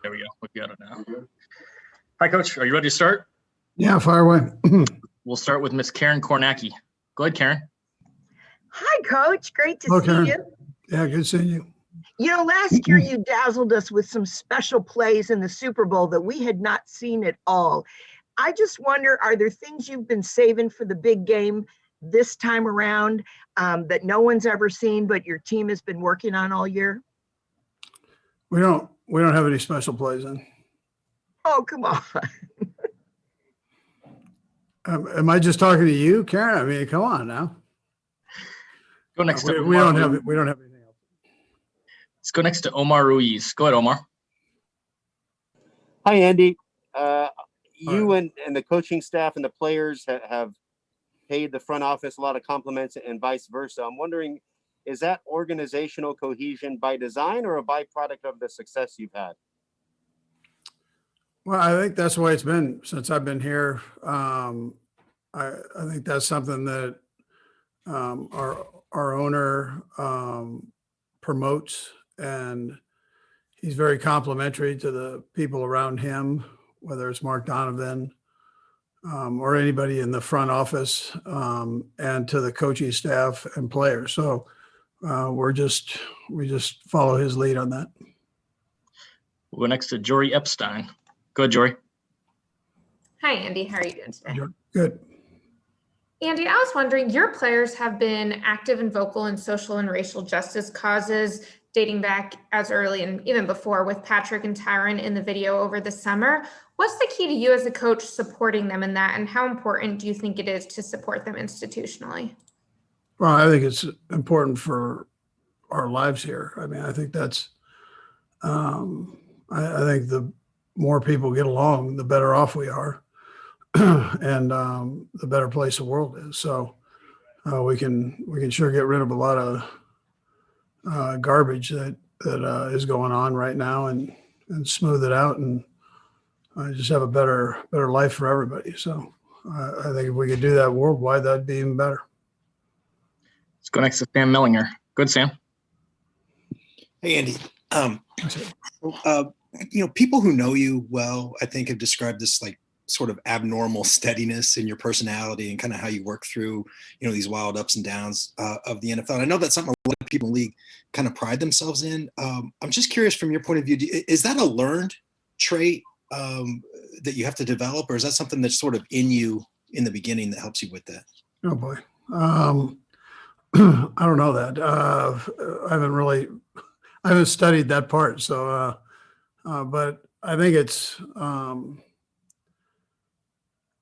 There we go. We got it now. Hi, Coach. Are you ready to start? Yeah, fire away. We'll start with Miss Karen Kornacki. Go ahead, Karen. Hi, Coach. Great to see Karen. you. Yeah, good seeing you. You know, last year you dazzled us with some special plays in the Super Bowl that we had not seen at all. I just wonder, are there things you've been saving for the big game this time around that no one's ever seen, but your team has been working on all year? We don't have any special plays in. Oh, come on. Am I just talking to you, Karen? I mean, come on now. Go next to we don't have anything else. Let's go next to Omar Ruiz. Go ahead, Omar. Hi, Andy. You and the coaching staff and the players have paid the front office a lot of compliments and vice versa. I'm wondering, is that organizational cohesion by design or a byproduct of the success you've had? Well, I think that's the way it's been since I've been here. I think that's something that our owner promotes, and he's very complimentary to the people around him, whether it's Mark Donovan or anybody in the front office, and to the coaching staff and players. So we just follow his lead on that. We'll go next to Jory Epstein. Go ahead, Jory. Hi, Andy. How are you doing today? Good. Andy, I was wondering, your players have been active and vocal in social and racial justice causes dating back as early and even before with Patrick and Tyron in the video over the summer. What's the key to you as a coach supporting them in that, and how important do you think it is to support them institutionally? Well, I think it's important for our lives here. I mean, I think that's, I think the more people get along, the better off we are. And the better place the world is. So we can sure get rid of a lot of garbage that is going on right now and smooth it out and just have a better life for everybody. So I think if we could do that worldwide, that'd be even better. Let's go next to Sam Mellinger. Good, Sam. Hey, Andy. People who know you well, I think, have described this like sort of abnormal steadiness in your personality and kind of how you work through, these wild ups and downs of the NFL. And I know that's something a lot of people in the league kind of pride themselves in. I'm just curious from your point of view, is that a learned trait that you have to develop, or is that something that's sort of in you in the beginning that helps you with that? Oh boy. I don't know that. I haven't studied that part. So, but I think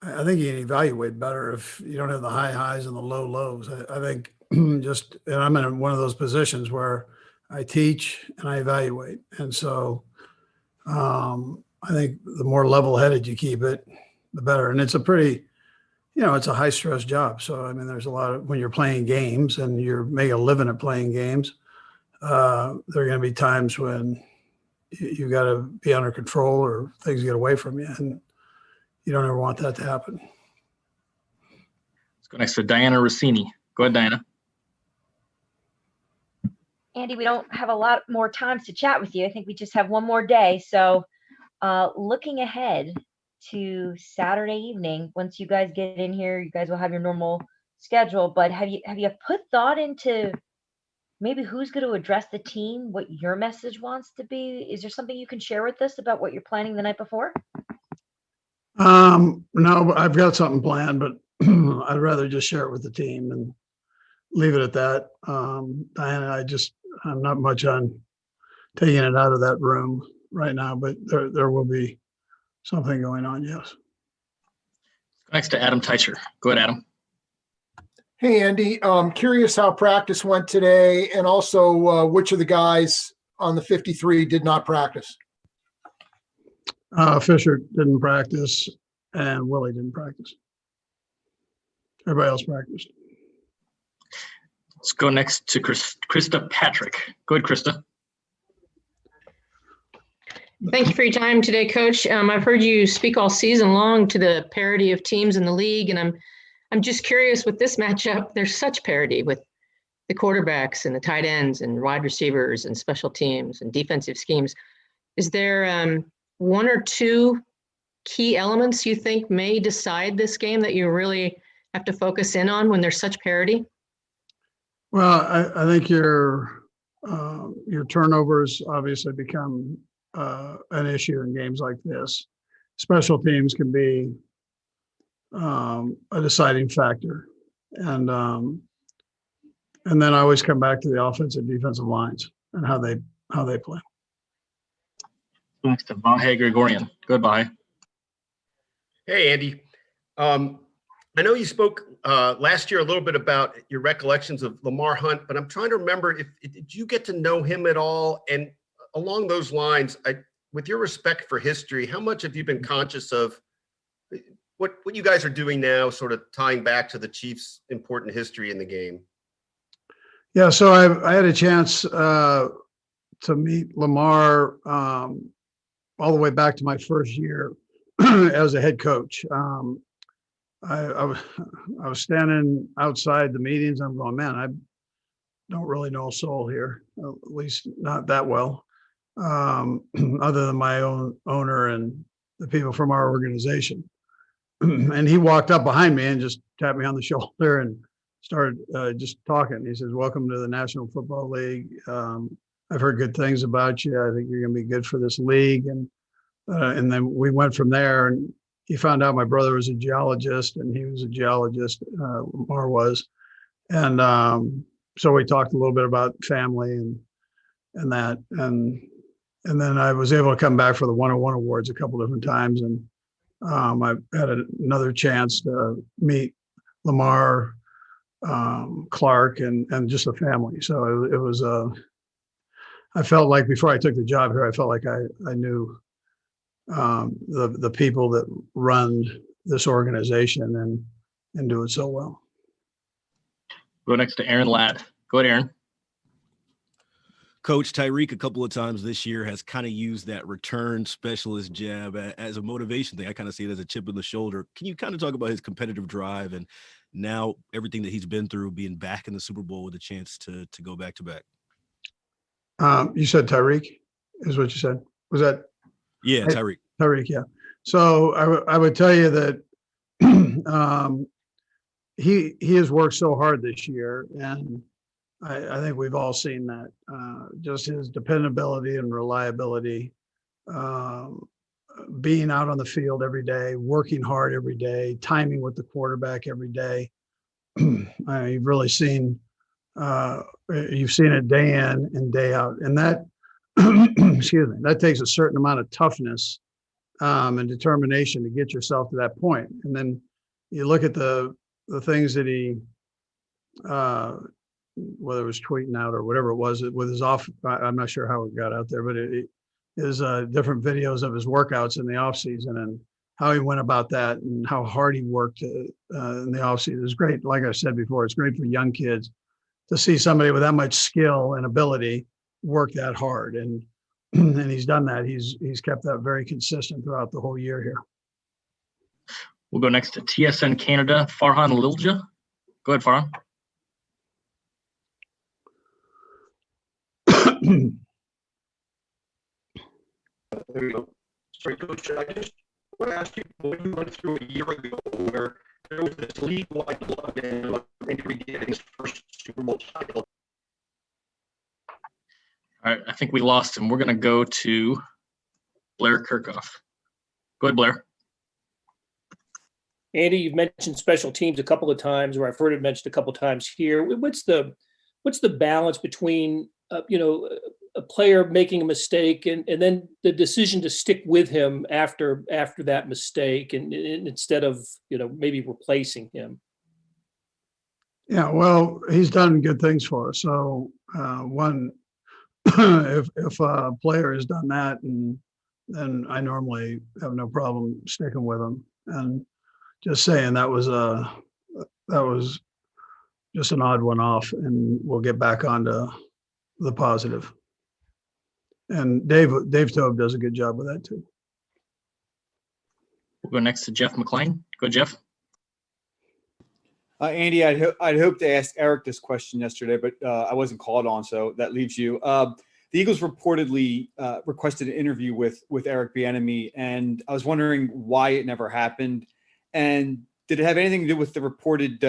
I think you can evaluate better if you don't have the high highs and the low lows. I think and I'm in one of those positions where I teach and I evaluate. And so I think the more level-headed you keep it, the better. And it's a pretty, it's a high stress job. So, I mean, there's a lot of, when you're playing games and you're making a living at playing games, there are going to be times when you got to be under control or things get away from you. And you don't ever want that to happen. Let's go next to Diana Rossini. Go ahead, Diana. Andy, we don't have a lot more times to chat with you. I think we just have one more day. So looking ahead to Saturday evening, once you guys get in here, you guys will have your normal schedule. But have you put thought into maybe who's going to address the team, what your message wants to be? Is there something you can share with us about what you're planning the night before? No, I've got something planned, but I'd rather just share it with the team and leave it at that. Diana, I'm not much on taking it out of that room right now, but there will be something going on. Yes. Next to Adam Teicher. Go ahead, Adam. Hey, Andy. Curious how practice went today, and also which of the guys on the 53 did not practice. Fisher didn't practice, and Willie didn't practice. Everybody else practiced. Let's go next to Krista Patrick. Go ahead, Krista. Thank you for your time today, Coach. I've heard you speak all season long to the parity of teams in the league, and I'm just curious with this matchup. There's such parity with the quarterbacks and the tight ends and wide receivers and special teams and defensive schemes. Is there one or two key elements you think may decide this game that you really have to focus in on when there's such parity? Well, I think your turnovers obviously become an issue in games like this. Special teams can be a deciding factor, and then I always come back to the offensive defensive lines and how they play. Next to Vahe Gregorian. Goodbye. Hey, Andy. I know you spoke last year a little bit about your recollections of Lamar Hunt, but I'm trying to remember did you get to know him at all? And along those lines, with your respect for history, how much have you been conscious of what you guys are doing now, sort of tying back to the Chiefs' important history in the game? Yeah, so I had a chance to meet Lamar all the way back to my first year as a head coach. I was standing outside the meetings. I'm going, man, I don't really know a soul here, at least not that well, other than my own owner and the people from our organization. And he walked up behind me and just tapped me on the shoulder and started just talking. He says, "Welcome to the National Football League. I've heard good things about you. I think you're going to be good for this league." And then we went from there, and he found out my brother was a geologist and he was a geologist, Lamar was. And so we talked a little bit about family and that. And then I was able to come back for the 101 awards a couple different times. And I had another chance to meet Lamar, Clark, and just the family. So it was, I felt like before I took the job here, I felt like I knew the people that run this organization and do it so well. Go next to Aaron Ladd. Go ahead, Aaron. Coach, Tyreek a couple of times this year has kind of used that return specialist jab as a motivation thing. I kind of see it as a chip in the shoulder. Can you kind of talk about his competitive drive and now everything that he's been through, being back in the Super Bowl with a chance to go back to back? You said Tyreek is what you said. Was that? Yeah, Tyreek. Tyreek, yeah. So I would tell you that he has worked so hard this year, and I think we've all seen that. Just his dependability and reliability, being out on the field every day, working hard every day, timing with the quarterback every day. You've really seen you've seen it day in and day out, and that excuse me, that takes a certain amount of toughness and determination to get yourself to that point. And then you look at the things that he, whether it was tweeting out or whatever it was, with his off, I'm not sure how it got out there, but it is different videos of his workouts in the off season and how he went about that and how hard he worked in the off season. It's great. Like I said before, it's great for young kids to see somebody with that much skill and ability work that hard. And he's done that. He's kept that very consistent throughout the whole year here. We'll go next to TSN Canada, Farhan Lilja. Go ahead, Farhan. There you go. Sorry, Coach. I just want to ask you what you went through a year ago where there was this league-wide love and Reid getting his first Super Bowl title. All right, I think we lost him. We're going to go to Blair Kirchhoff. Go ahead, Blair. Andy, you've mentioned special teams a couple of times, or I've heard it mentioned a couple of times here. What's the balance between a player making a mistake and then the decision to stick with him after that mistake and instead of maybe replacing him? Yeah, well, he's done good things for us. So if a player has done that, and then I normally have no problem sticking with him. And just saying that was just an odd one off, and we'll get back onto the positive. And Dave Tobe does a good job with that too. We'll go next to Jeff McClain. Go, Jeff. Andy, I'd hoped to ask Eric this question yesterday, but I wasn't called on, so that leaves you. the Eagles reportedly requested an interview with Eric Bieniemy, and I was wondering why it never happened. And did it have anything to do with the reported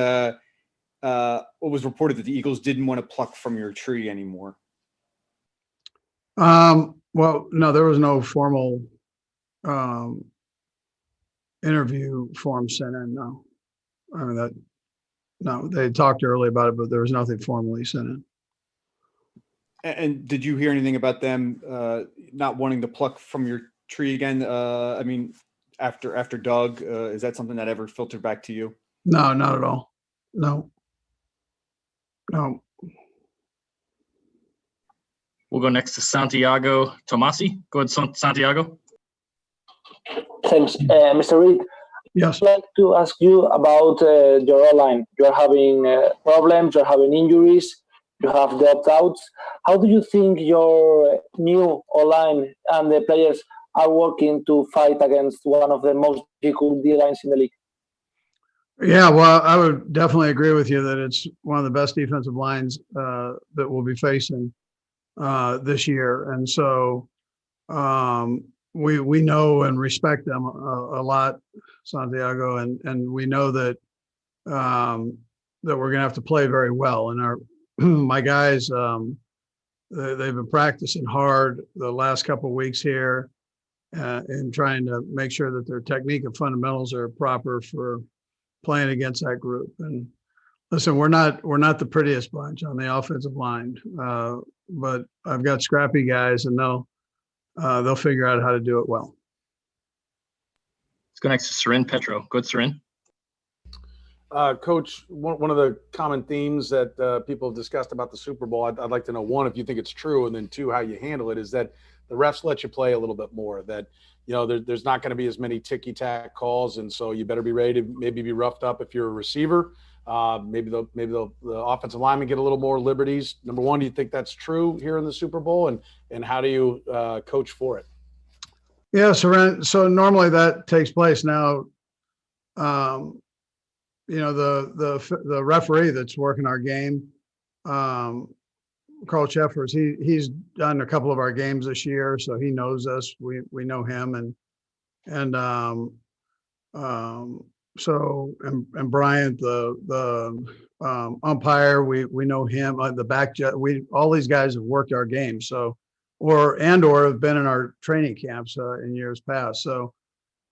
what was reported that the Eagles didn't want to pluck from your tree anymore? Well, no, there was no formal interview form sent in. No, I mean no, they talked early about it, but there was nothing formally sent in. And did you hear anything about them not wanting to pluck from your tree again? I mean, after Doug, is that something that ever filtered back to you? No, not at all. No. We'll go next to Santiago Tomasi. Go ahead, Santiago. Thanks, Mr. Reid. Yes. I'd like to ask you about your O-line. You're having problems, you're having injuries, you have depth outs. How do you think your new O-line and the players are working to fight against one of the most difficult D-lines in the league? Yeah, well, I would definitely agree with you that it's one of the best defensive lines that we'll be facing this year. And so we know and respect them a lot, Santiago, and we know that that we're going to have to play very well. And our my guys, they've been practicing hard the last couple of weeks here and trying to make sure that their technique and fundamentals are proper for playing against that group. And listen, we're not the prettiest bunch on the offensive line, but I've got scrappy guys, and they'll figure out how to do it well. Let's go next to Seren Petro. Go ahead, Seren. Coach, one of the common themes that people have discussed about the Super Bowl, I'd like to know, one, if you think it's true, and then two, how you handle it, is that the refs let you play a little bit more, that, you know, there's not going to be as many ticky-tack calls, and so you better be ready to maybe be roughed up if you're a receiver. Maybe the offensive linemen get a little more liberties. Number one, do you think that's true here in the Super Bowl, and how do you coach for it? Yeah, so normally that takes place now. You know, the referee that's working our game, Carl Cheffers, he's done a couple of our games this year, so he knows us. We know him, and Bryant, the umpire, we know him. The back judge, all these guys have worked our game, so or have been in our training camps in years past. So.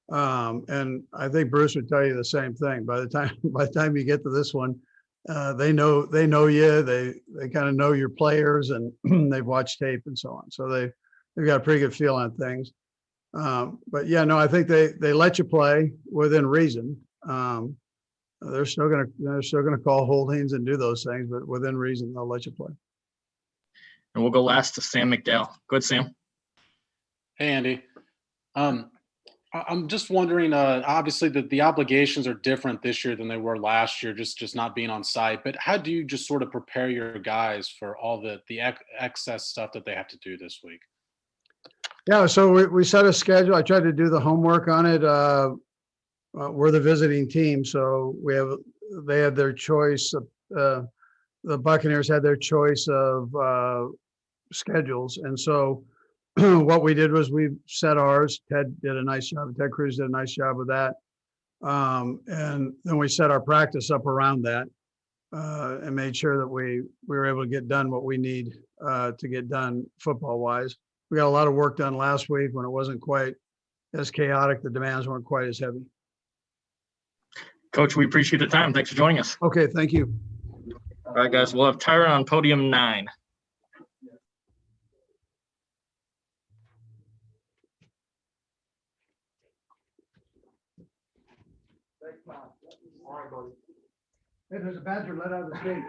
And I think Bruce would tell you the same thing. By the time you get to this one, they know you. They kind of know your players, and they've watched tape and so on. So they've got a pretty good feel on things. But yeah, no, I think they let you play within reason. They're still gonna call holdings and do those things, but within reason, they'll let you play. And we'll go last to Sam McDowell. Go ahead, Sam. Hey, Andy. I'm just wondering, obviously the obligations are different this year than they were last year, just not being on site, but how do you just sort of prepare your guys for all the excess stuff that they have to do this week? Yeah, so we set a schedule. I tried to do the homework on it. We're the visiting team, so they had their choice. The Buccaneers had their choice of schedules, and so what we did was we set ours. Ted did a nice job. Ted Cruz did a nice job with that. And then we set our practice up around that and made sure that we were able to get done what we need to get done football wise. We got a lot of work done last week when it wasn't quite as chaotic. The demands weren't quite as heavy. Coach, we appreciate the time. Thanks for joining us. Okay, thank you. All right, guys, we'll have Tyron on podium 9. All right, buddy. Hey, there's a badger let out of the cage.